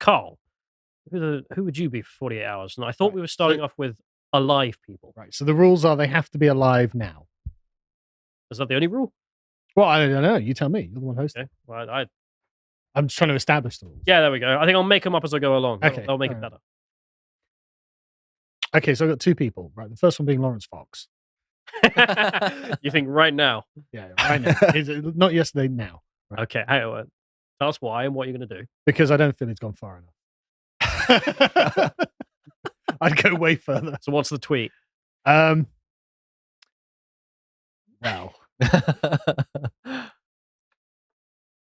Carl, who would you be for 48 hours? And I thought we were starting off with alive people. Right. So the rules are they have to be alive now. Is that the only rule? Well, I don't know. You tell me. You're the one hosting. Okay. Well, I'm just trying to establish the rules. Yeah, there we go. I think I'll make them up as I go along. Okay, They'll make it alright. better. Okay, so I've got two people. Right. The first one being Lawrence Fox. You think right now? Yeah, right now. Not yesterday, now. Right? Okay. Hang on. Tell us why and what you're going to do. Because I don't feel it's gone far enough. I'd go way further. So what's the tweet? Wow.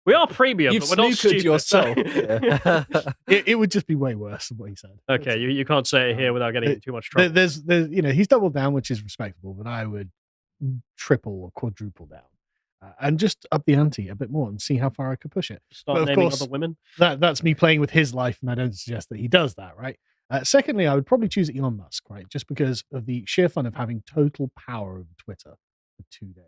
We are premium, You've but we're not snookered stupid. yourself. It would just be way worse than what he said. Okay, you can't say it here without getting in too much trouble. There's he's doubled down, which is respectable, but I would triple or quadruple down. And just up the ante a bit more and see how far I could push it. Start but of naming course, other women. That's me playing with his life, and I don't suggest that he does that, right? Secondly, I would probably choose Elon Musk, right? Just because of the sheer fun of having total power over Twitter for 2 days.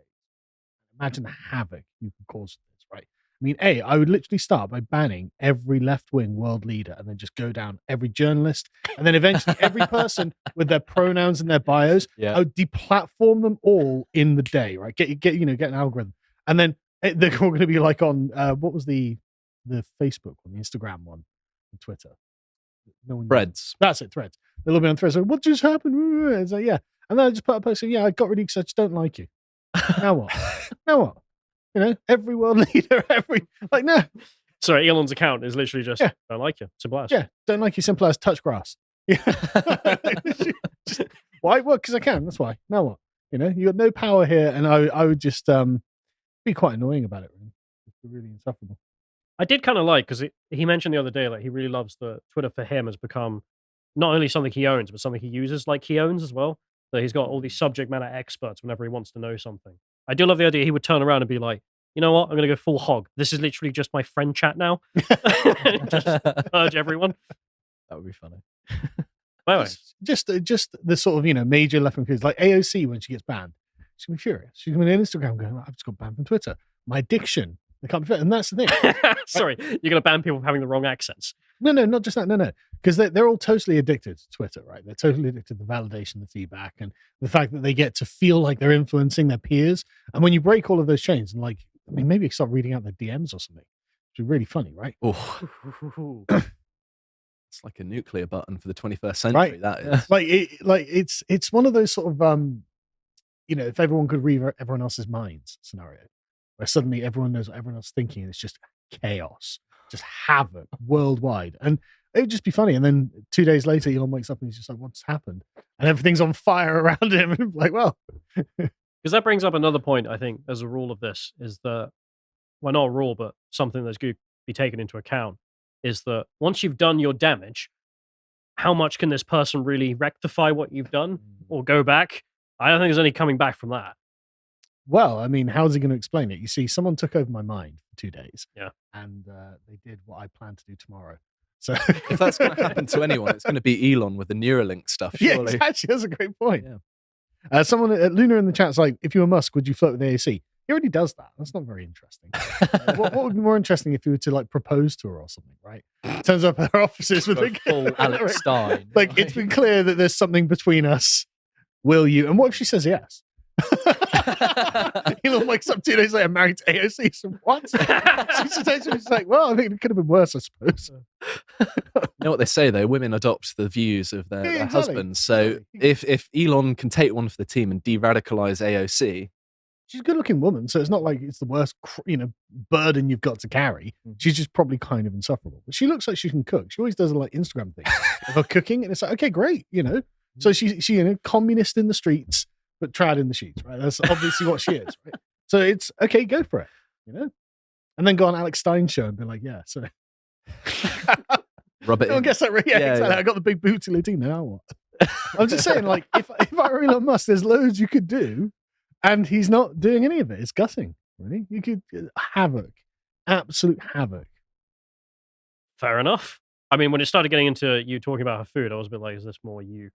Imagine the havoc you could cause with this, right? I mean, I would literally start by banning every left-wing world leader and then just go down every journalist and then eventually every person with their pronouns and their bios. Yeah. I would deplatform them all in the day, right? Get an algorithm. And then they're all going to be like on, what was the Facebook one, the Instagram one, and Twitter? No one Threads. That's it, Threads. They'll be on Threads. Like, what just happened? It's like, yeah. And then I just put a post saying, yeah, I got really excited. I just don't like you. Now what? Now what? Every world leader, no. Sorry, Elon's account is literally just, don't like you. Simple as. Yeah, don't like you, simple as touch grass. Yeah. Why? Well, because I can. That's why. Now what? You got no power here, and I would just be quite annoying about it. Really, really insufferable. I did kind of like, because he mentioned the other day, like he really loves the Twitter for him has become not only something he owns, but something he uses like he owns as well. So he's got all these subject matter experts whenever he wants to know something. I do love the idea he would turn around and be like, you know what? I'm going to go full hog. This is literally just my friend chat now. Just urge everyone. That would be funny. Anyway. Just the sort of, major left-wing kids, like AOC when she gets banned. She's going to be furious. She's going to be on Instagram going, I've just got banned from Twitter. My addiction. They can't be fit. And that's the thing. Sorry, you're going to ban people from having the wrong accents. No, not just that. No. Because they're all totally addicted to Twitter, right? They're totally addicted to the validation, the feedback, and the fact that they get to feel like they're influencing their peers. And when you break all of those chains, and maybe you start reading out their DMs or something, which would be really funny, right? Oh. It's like a nuclear button for the 21st century. Right. That is it's one of those sort of if everyone could read everyone else's minds scenario, where suddenly everyone knows what everyone else is thinking, and it's just chaos, just havoc worldwide, and it would just be funny. And then 2 days later, Elon wakes up and he's just like, "What's happened?" And everything's on fire around him, and like, well, because that brings up another point. I think as a rule of this is that, well, not a rule, but something that's going to be taken into account is that once you've done your damage, how much can this person really rectify what you've done or go back? I don't think there's any coming back from that. Well, I mean, how's he going to explain it? You see, someone took over my mind for 2 days. Yeah. And they did what I plan to do tomorrow. So if that's going to happen to anyone, it's going to be Elon with the Neuralink stuff, surely. Yeah, actually, that's a great point. Yeah. Someone at Luna in the chat's like, if you were Musk, would you flirt with AOC? He already does that. That's not very interesting. What would be more interesting if he were to propose to her or something, right? Turns up at her offices with a full Alex Stein. It's been clear that there's something between us. Will you? And what if she says yes? Elon wakes up 2 days later married to AOC. So what? She's like, well, I think it could have been worse, I suppose. You know what they say though? Women adopt the views of their husbands. So if Elon can take one for the team and de-radicalize AOC, she's a good-looking woman, so it's not like it's the worst, burden you've got to carry. She's just probably kind of insufferable. But she looks like she can cook. She always does Instagram things of her cooking, and it's like, okay, great, So she's communist in the streets, but trad in the sheets, right? That's obviously what she is, right? So it's okay, go for it, and then go on Alex Stein's show and be like, yeah, so rub it in. I guess exactly. I got the big booty Latina. Now what? I'm just saying, if I were Elon Musk, there's loads you could do. And he's not doing any of it. It's gutting, really. You could havoc, absolute havoc. Fair enough. I mean, when it started getting into you talking about her food, I was a bit like, is this more you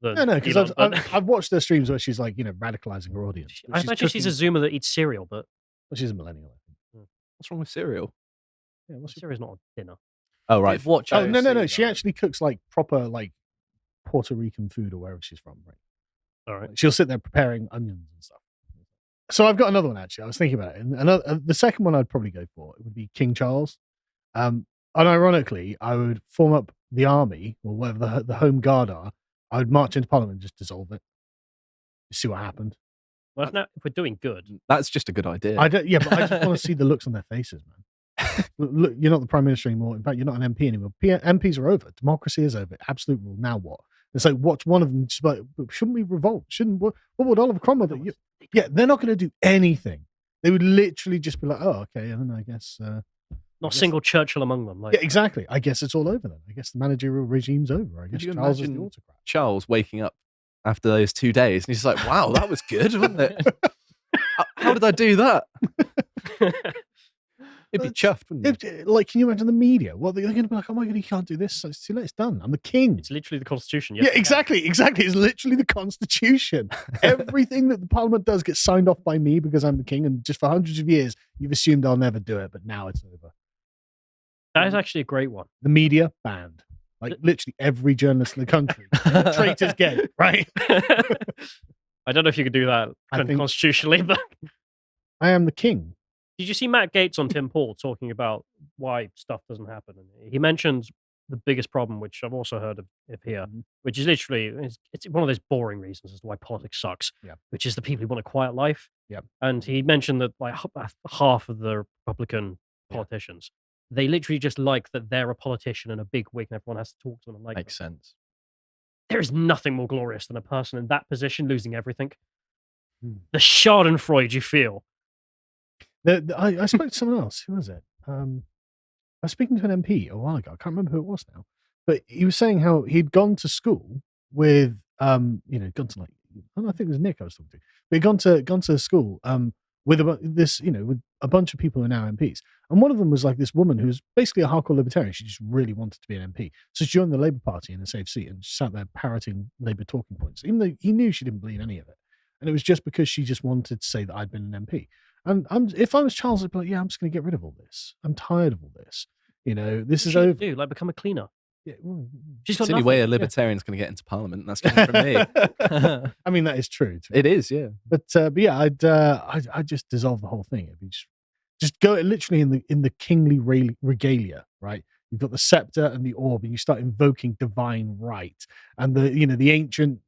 than No, because I've watched her streams where she's radicalizing her audience. I imagine she's a Zoomer that eats cereal, but she's a millennial, I think. What's wrong with cereal? Yeah, cereal's not a dinner. Oh, right. Did watch Oh, no. AOC, She though. actually cooks like proper like Puerto Rican food or wherever she's from, right? All right. She'll sit there preparing onions and stuff. So I've got another one actually. I was thinking about it. And the second one I'd probably go for would be King Charles. Unironically, I would form up the army or whatever the Home Guard are. I would march into Parliament and just dissolve it. See what happened. Well, if we're doing good, That's just a good idea. But I just want to see the looks on their faces, man. Look, you're not the Prime Minister anymore. In fact, you're not an MP anymore. MPs are over. Democracy is over. Absolute rule. Now what? It's like, watch one of them just like, shouldn't we revolt? What would Oliver Cromwell do? Yeah, they're not going to do anything. They would literally just be like, oh, okay, and I guess... not a single Churchill among them. Like, yeah, exactly. I guess it's all over then. I guess the managerial regime's over. I guess you Charles is the imagine autocrat. Charles waking up after those 2 days and he's like, wow, that was good, wasn't it? How did I do that? He'd be chuffed, wouldn't he? Like, can you imagine the media? Well, they're going to be like, oh my God, he can't do this. It's too late. It's done. I'm the king. it's literally the Constitution. Yeah, Yes, we can. exactly. It's literally the Constitution. Everything that the Parliament does gets signed off by me because I'm the king. And just for hundreds of years, you've assumed I'll never do it, but now it's over. That is actually a great one. The media banned. Like literally every journalist in the country. Traitors gay, right? I don't know if you could do that I think- constitutionally, but I am the king. did you see Matt Gaetz on Tim Paul talking about why stuff doesn't happen? And he mentions the biggest problem, which I've also heard of here, which is literally it's one of those boring reasons as to why politics sucks. Yeah. Which is the people who want a quiet life. Yeah. And he mentioned that like half of the Republican politicians, they literally just like that they're a politician and a big wig, and everyone has to talk to them and like Makes them. sense. There is nothing more glorious than a person in that position losing everything. Hmm. The Schadenfreude you feel. I spoke to someone else. Who was it? I was speaking to an MP a while ago. I can't remember who it was now, but he was saying how he'd gone to school with, gone to like, I think it was Nick I was talking to, but he'd gone to school with with a bunch of people who are now MPs, and one of them was like this woman who was basically a hardcore libertarian. She just really wanted to be an MP, so she joined the Labour Party in a safe seat and sat there parroting Labour talking points, even though he knew she didn't believe any of it, and it was just because she just wanted to say that I'd been an MP. And if I was Charles, I'd be like, yeah, I'm just going to get rid of all this. I'm tired of all this. This is What over. should you do? Like become a cleaner. Yeah, well, She's It's got the only way a nothing. libertarian's going to get into Parliament, and that's coming from me. I mean, that is true. It is, yeah. But yeah, I'd just dissolve the whole thing. It'd be just go literally in the kingly regalia, right? You've got the scepter and the orb, and you start invoking divine right and the ancient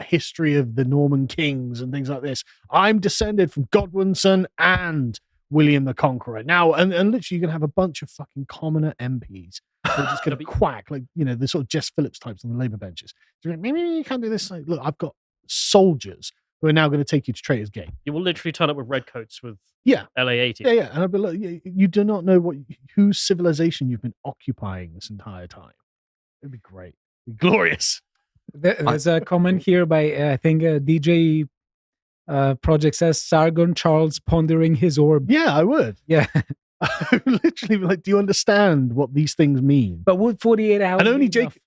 history of the Norman kings and things like this. I'm descended from Godwinson and William the Conqueror. Now, and literally, you can have a bunch of fucking commoner MPs who are just going to quack like the sort of Jess Phillips types on the Labour benches. Maybe you can't do this. Like, look, I've got soldiers who are now going to take you to Traitors Gate. You will literally turn up with red coats with Yeah. LA80. Yeah, and I'd be like, you do not know whose civilization you've been occupying this entire time. It'd be great. It'd be glorious. There's a comment here by, I think, DJ Project says, Sargon Charles pondering his orb. Yeah, I would. Yeah. I would literally be like, do you understand what these things mean? But would 48 hours And only be Jake. enough?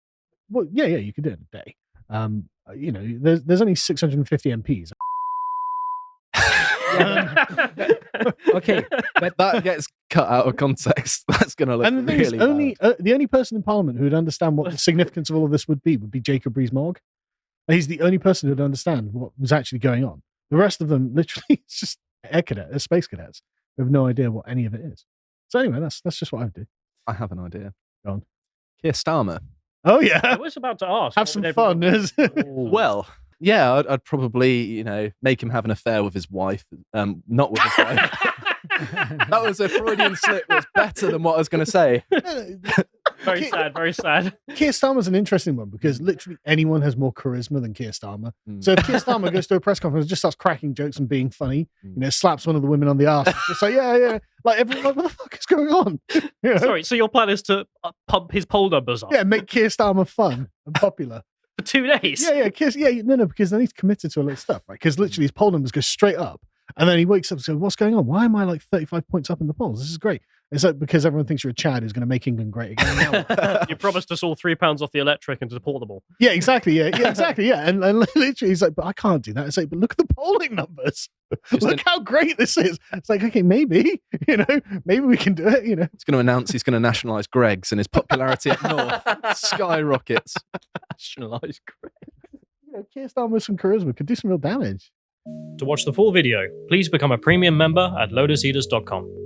Well, yeah, you could do it in a day. There's only 650 MPs. Okay, but That gets cut out of context. That's going to look And the thing really is, bad. the only person in Parliament who would understand what the significance of all of this would be Jacob Rees-Mogg. He's the only person who would understand what was actually going on. The rest of them, literally, it's just space cadets. They have no idea what any of it is. So anyway, that's just what I would do. I have an idea. Go on. Keir Starmer. Oh I yeah, was about to ask. have what some would fun. everyone- Well, yeah, I'd probably, make him have an affair with his wife. Not with his wife. That was a Freudian slip. It was better than what I was going to say. Very sad, very sad. Keir Starmer's an interesting one because literally anyone has more charisma than Keir Starmer. Mm. So if Keir Starmer goes to a press conference and just starts cracking jokes and being funny, slaps one of the women on the arse, just like, yeah. Like, everyone, like, what the fuck is going on? You know? Sorry, so your plan is to pump his poll numbers up Yeah, make Keir Starmer fun and popular. for 2 days? No, because then he's committed to a lot of stuff, right? Because literally his poll numbers go straight up. And then he wakes up and says, what's going on? Why am I like 35 points up in the polls? This is great. It's like because everyone thinks you're a Chad who's going to make England great again. Now, You promised us all £3 off the electric and to support them all. yeah, exactly. Yeah, exactly. Yeah, and literally, he's like, but I can't do that. It's like, but look at the polling numbers. Just Look how great this is. It's like, okay, maybe maybe we can do it. He's going to announce he's going to nationalise Greggs, and his popularity up north skyrockets. Nationalised Greg. Keir Starmer with some charisma could do some real damage. To watch the full video, please become a premium member at lotuseaters.com.